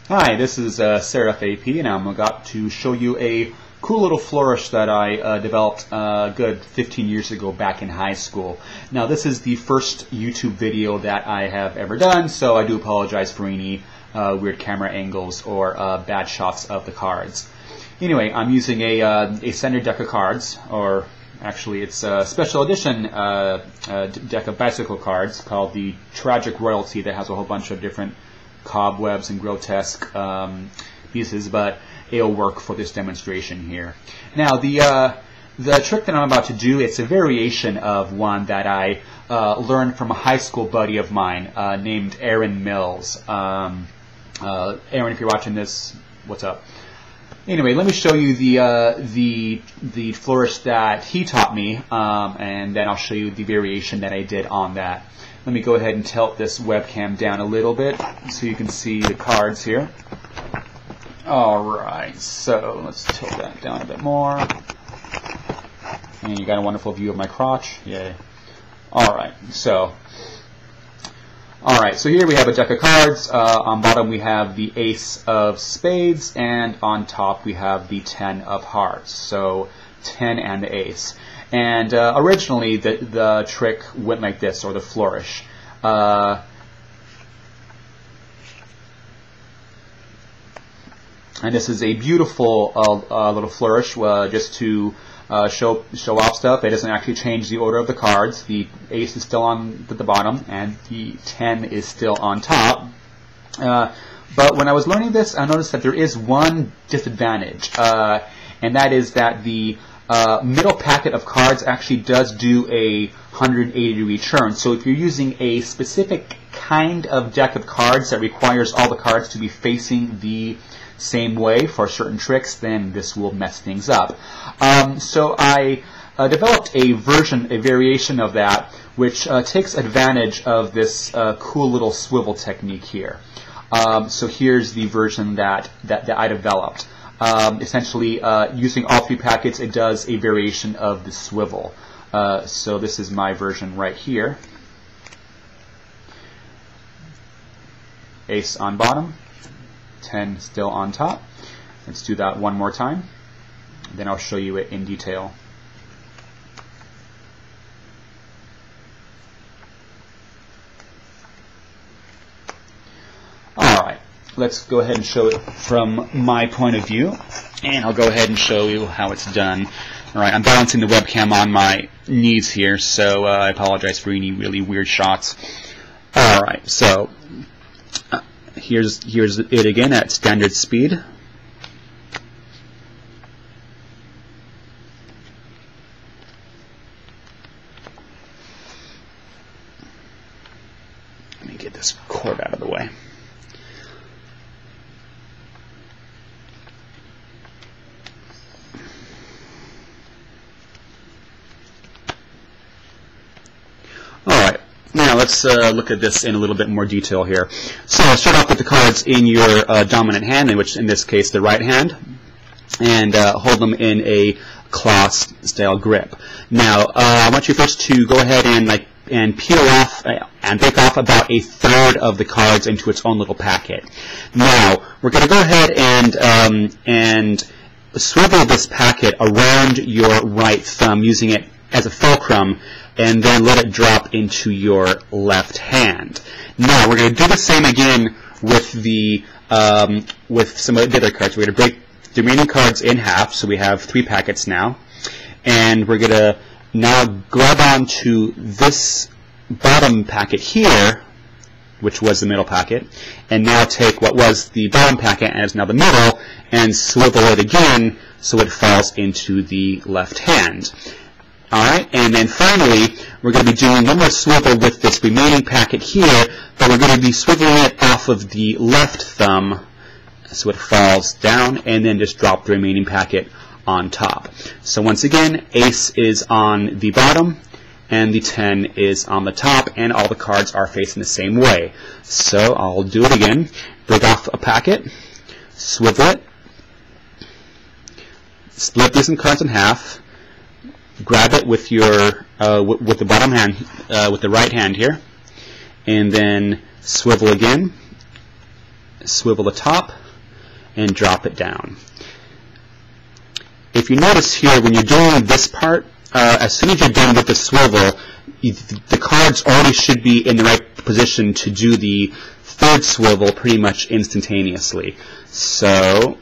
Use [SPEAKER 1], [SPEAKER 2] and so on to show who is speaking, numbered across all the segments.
[SPEAKER 1] Hi, this is Seraph AP, and I'm about to show you a cool little flourish that I developed good 15 years ago back in high school. Now, this is the first YouTube video that I have ever done, so I do apologize for any weird camera angles or bad shots of the cards. Anyway, I'm using a standard deck of cards, or actually it's a special edition deck of bicycle cards called the Tragic Royalty that has a whole bunch of different cobwebs and grotesque pieces, but it'll work for this demonstration here. Now, the trick that I'm about to do, it's a variation of one that I learned from a high school buddy of mine named Aaron Mills. Aaron, if you're watching this, what's up? Anyway, let me show you the flourish that he taught me, and then I'll show you the variation that I did on that. Let me go ahead and tilt this webcam down a little bit so you can see the cards here. Alright, so let's tilt that down a bit more. And you got a wonderful view of my crotch. Yay. Alright, so here we have a deck of cards. On bottom we have the Ace of Spades, and on top we have the 10 of Hearts. So 10 and the Ace. And originally the trick went like this, or the flourish. And this is a beautiful little flourish just to show off stuff. It doesn't actually change the order of the cards. The Ace is still on the bottom, and the 10 is still on top. But when I was learning this, I noticed that there is one disadvantage, and that is that the middle packet of cards actually does do a 180-degree turn. So if you're using a specific kind of deck of cards that requires all the cards to be facing the same way for certain tricks, then this will mess things up. So I developed a variation of that, which takes advantage of this cool little swivel technique here. So here's the version that I developed. Essentially, using all three packets, it does a variation of the swivel. So this is my version right here. Ace on bottom, 10 still on top. Let's do that one more time, then I'll show you it in detail. Alright, let's go ahead and show it from my point of view, and I'll go ahead and show you how it's done. Alright, I'm balancing the webcam on my knees here, so I apologize for any really weird shots. Alright, so here's it again at standard speed. Let me get this cord out of the way. Alright, now let's look at this in a little bit more detail here. So I'll start off with the cards in your dominant hand, which in this case the right hand, and hold them in a claw style grip. Now I want you first to go ahead and peel off and break off about a third of the cards into its own little packet. Now we're going to go ahead and swivel this packet around your right thumb, using it as a fulcrum, and then let it drop into your left hand. Now we're going to do the same again with some of the other cards. We're going to break the remaining cards in half, so we have 3 packets now, and we're going to now grab onto this bottom packet here, which was the middle packet, and now take what was the bottom packet and is now the middle, and swivel it again so it falls into the left hand. Alright, and then finally, we're going to be doing one more swivel with this remaining packet here, but we're going to be swiveling it off of the left thumb so it falls down, and then just drop the remaining packet on top. So once again, Ace is on the bottom, and the 10 is on the top, and all the cards are facing the same way. So I'll do it again. Break off a packet, swivel it, split these cards in half, grab it with your with the bottom hand, with the right hand here, and then swivel again, swivel the top and drop it down. If you notice here, when you're doing this part, as soon as you're done with the swivel, the cards already should be in the right position to do the third swivel pretty much instantaneously. So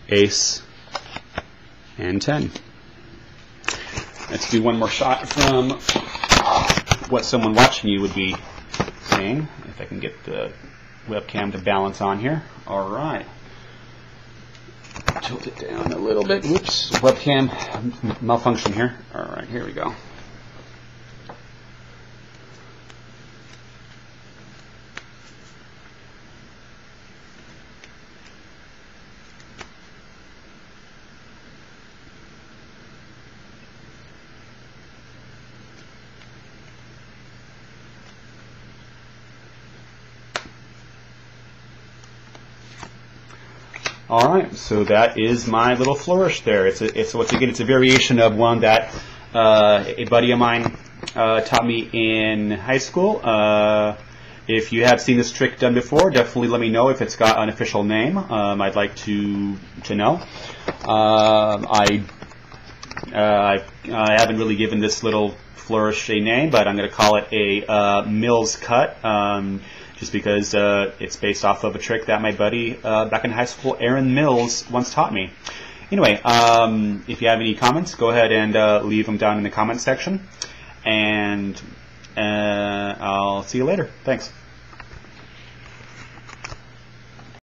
[SPEAKER 1] ace and 10. Let's do one more shot from what someone watching you would be saying, if I can get the webcam to balance on here. All right. Tilt it down a little bit. Whoops, webcam malfunction here. All right, here we go. All right, so that is my little flourish there. It's once again, it's a variation of one that a buddy of mine taught me in high school. If you have seen this trick done before, definitely let me know if it's got an official name. I'd like to know. I haven't really given this little flourish a name, but I'm going to call it a Mills cut. Just because it's based off of a trick that my buddy back in high school, Aaron Mills, once taught me. Anyway, if you have any comments, go ahead and leave them down in the comment section. And I'll see you later. Thanks.